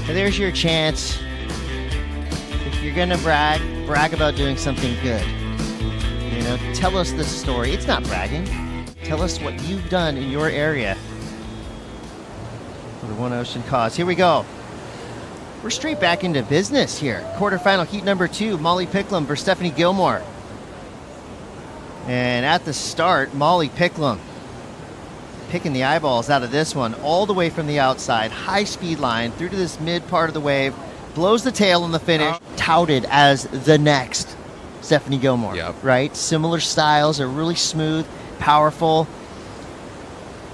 So there's your chance. If you're gonna brag about doing something good. You know, tell us the story. It's not bragging. Tell us what you've done in your area for the One Ocean cause. Here we go. We're straight back into business here. Quarterfinal heat number 2, M.Picklum versus S.Gilmore. And at the start, M.Picklum picking the eyeballs out of this one all the way from the outside, high speed line through to this mid part of the wave, blows the tail in the finish, touted as the next S.Gilmore. Yep. Right? Similar styles, are really smooth, powerful,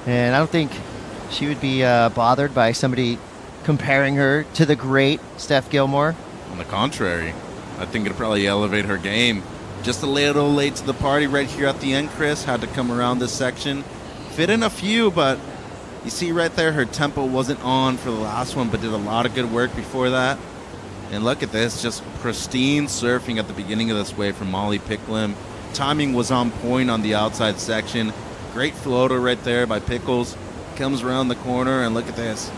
and I don't think she would be bothered by somebody comparing her to the great S.Gilmore. On the contrary, I think it'd probably elevate her game. Just a little late to the party right here at the end, Chris. Had to come around this section. Fit in a few, but you see right there, her tempo wasn't on for the last one, but did a lot of good work before that. And look at this, just pristine surfing at the beginning of this wave from M.Picklum. Timing was on point on the outside section. Great floater right there by Pickles. Comes around the corner, and look at this.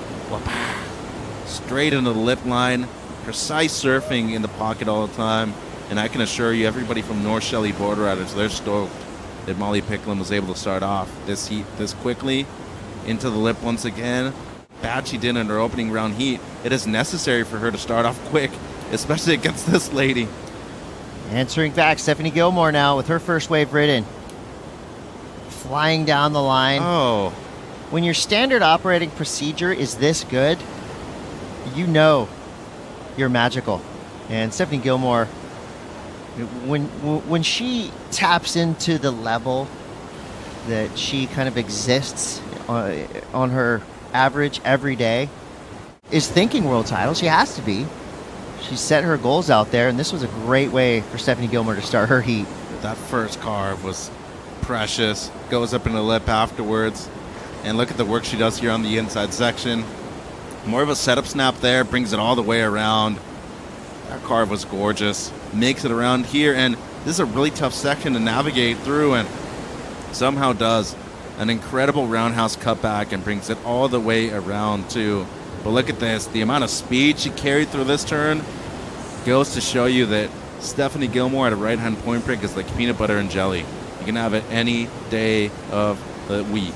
Straight into the lip line. Precise surfing in the pocket all the time. And I can assure you, everybody from North Shelley Border Riders, they're stoked that M.Picklum was able to start off this heat this quickly. Into the lip once again. Bad she did in her opening round heat. It is necessary for her to start off quick, especially against this lady. Answering back, S.Gilmore now with her first wave ridden. Flying down the line. Oh. When your standard operating procedure is this good, you know you're magical. And S.Gilmore, when she taps into the level that she kind of exists on her average every day, is thinking world title. She has to be. She set her goals out there, and this was a great way for S.Gilmore to start her heat. That first carve was precious. Goes up in the lip afterwards. And look at the work she does here on the inside section. More of a setup snap there, brings it all the way around. That carve was gorgeous. Makes it around here, and this is a really tough section to navigate through, and somehow does an incredible roundhouse cutback and brings it all the way around too. But look at this, the amount of speed she carried through this turn goes to show you that S.Gilmore at a right-hand point break is like peanut butter and jelly. You can have it any day of the week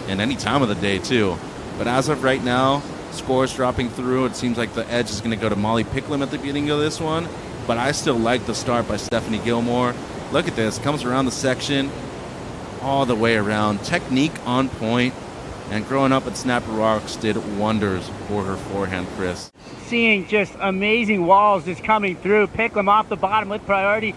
and any time of the day too. But as of right now, scores dropping through. It seems like the edge is going to go to M.Picklum at the beginning of this one. But I still like the start by S.Gilmore. Look at this, comes around the section all the way around. Technique on point. And growing up at Snapper Rocks did wonders for her forehand, Chris. Seeing just amazing walls just coming through. Picklum off the bottom with priority.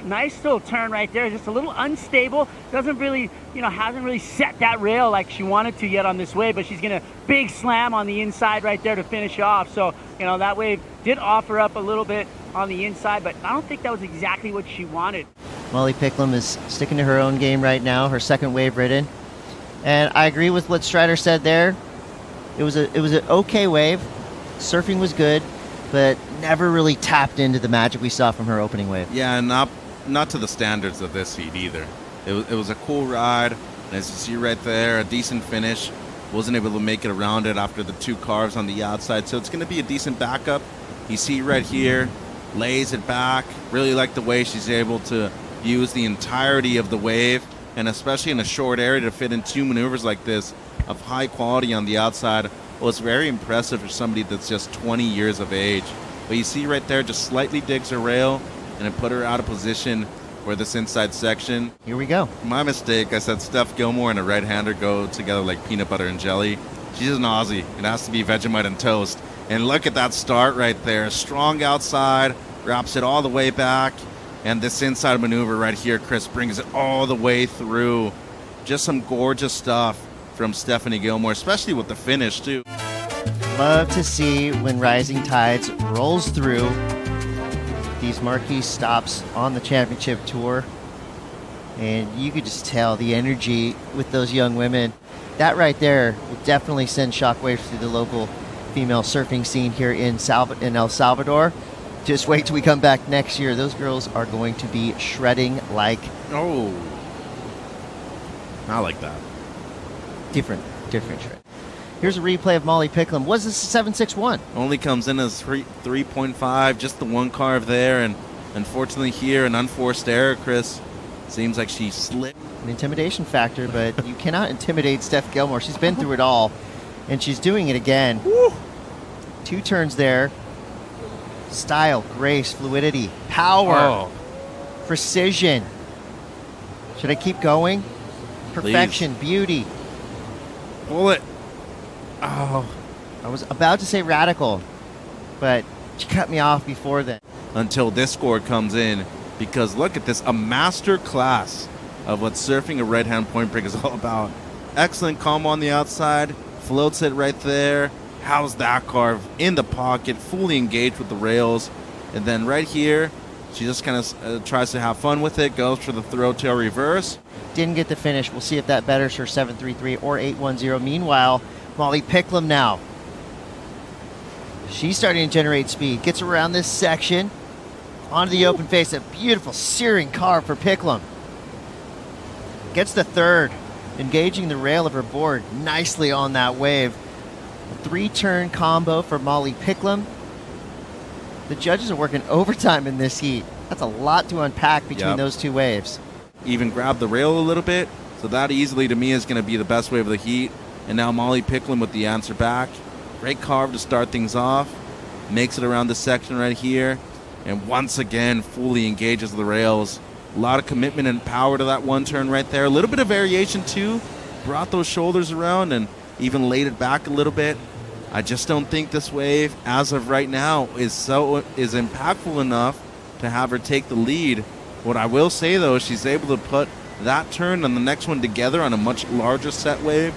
Nice little turn right there. Just a little unstable. Doesn't really, hasn't really set that rail like she wanted to yet on this wave, but she's going to big slam on the inside right there to finish off. So, that wave did offer up a little bit on the inside, but I don't think that was exactly what she wanted. M.Picklum is sticking to her own game right now, her second wave ridden. And I agree with what Strider said there. It was an okay wave. Surfing was good, but never really tapped into the magic we saw from her opening wave. Yeah, and not to the standards of this heat either. It was a cool ride, and as you see right there, a decent finish. Wasn't able to make it around it after the two carves on the outside, so it's going to be a decent backup. You see right here, lays it back. Really like the way she's able to use the entirety of the wave, and especially in a short area to fit in two maneuvers like this of high quality on the outside. Well, it's very impressive for somebody that's just 20 years of age. But you see right there, just slightly digs her rail, and it put her out of position for this inside section. Here we go. My mistake, I said S.Gilmore and a right-hander go together like peanut butter and jelly. She's an Aussie. It has to be Vegemite and toast. And look at that start right there. Strong outside, wraps it all the way back. And this inside maneuver right here, Chris, brings it all the way through. Just some gorgeous stuff from S.Gilmore, especially with the finish, too. Love to see when Rising Tides rolls through these marquee stops on the championship tour. And you could just tell the energy with those young women. That right there will definitely send shockwaves through the local female surfing scene here in El Salvador. Just wait till we come back next year. Those girls are going to be shredding like... Oh. Not like that. Different shred. Here's a replay of Molly Picklum. Was this a 7-6-1? Only comes in as 3.5, just the one carve there, and unfortunately here, an unforced error, Chris. Seems like she slipped. An intimidation factor, but you cannot intimidate S.Gilmore. She's been through it all, and she's doing it again. Woo. 2 turns there. Style, grace, fluidity, power, precision. Should I keep going? Perfection, beauty. Pull it. Oh, I was about to say radical, but she cut me off before then. Until this score comes in, because look at this, a master class of what surfing a right hand point break is all about. Excellent combo on the outside, floats it right there. How's that carve in the pocket, fully engaged with the rails, and then right here, she just kind of tries to have fun with it, goes for the throw tail reverse. Didn't get the finish. We'll see if that betters her 7-3-3 or 8-1-0. Meanwhile, Molly Picklum now. She's starting to generate speed. Gets around this section. Onto the open face. A beautiful searing carve for Picklum. Gets the third. Engaging the rail of her board nicely on that wave. A 3-turn combo for Molly Picklum. The judges are working overtime in this heat. That's a lot to unpack between those 2 waves. Even grab the rail a little bit. So that easily to me is going to be the best wave of the heat. And now Molly Picklum with the answer back. Great carve to start things off. Makes it around the section right here. And once again, fully engages the rails. A lot of commitment and power to that 1 turn right there. A little bit of variation too. Brought those shoulders around and even laid it back a little bit. I just don't think this wave, as of right now, is impactful enough to have her take the lead. What I will say, though, is she's able to put that turn and the next one together on a much larger set wave.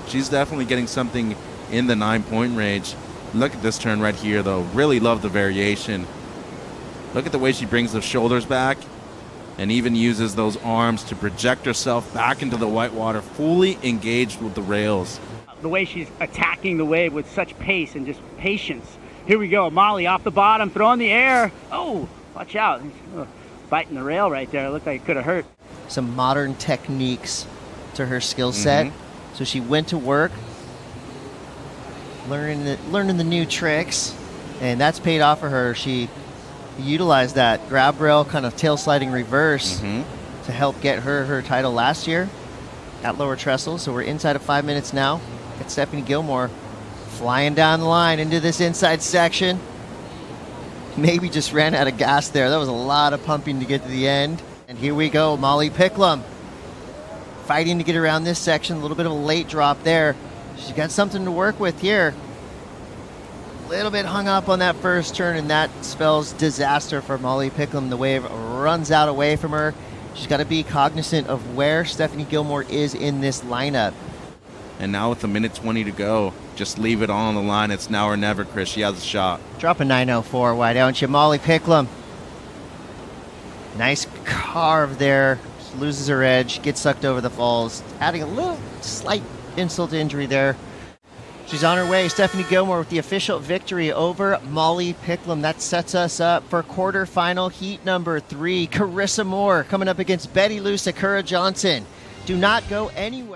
She's definitely getting something in the 9-point range. Look at this turn right here, though. Really love the variation. Look at the way she brings the shoulders back and even uses those arms to project herself back into the whitewater, fully engaged with the rails. The way she's attacking the wave with such pace and just patience. Here we go. Molly off the bottom, throwing the air. Oh, watch out. Biting the rail right there. It looked like it could have hurt. Some modern techniques to her skill set. So she went to work, learning the new tricks, and that's paid off for her. She utilized that grab rail kind of tail sliding reverse to help get her title last year at lower trestle. So we're inside of 5 minutes now. Got S.Gilmore flying down the line into this inside section. Maybe just ran out of gas there. That was a lot of pumping to get to the end. And here we go, Molly Picklum fighting to get around this section. A little bit of a late drop there. She's got something to work with here. A little bit hung up on that first turn, and that spells disaster for Molly Picklum. The wave runs out away from her. She's got to be cognizant of where S.Gilmore is in this lineup. And now with a minute 20 to go, just leave it all on the line. It's now or never, Chris. She has a shot. Drop a 904. Why don't you? Molly Picklum. Nice carve there. She loses her edge, gets sucked over the falls, adding a little slight insult to injury there. She's on her way. S.Gilmore with the official victory over Molly Picklum. That sets us up for quarterfinal heat number 3. Carissa Moore coming up against Betty Lou Sakura Johnson. Do not go anywhere.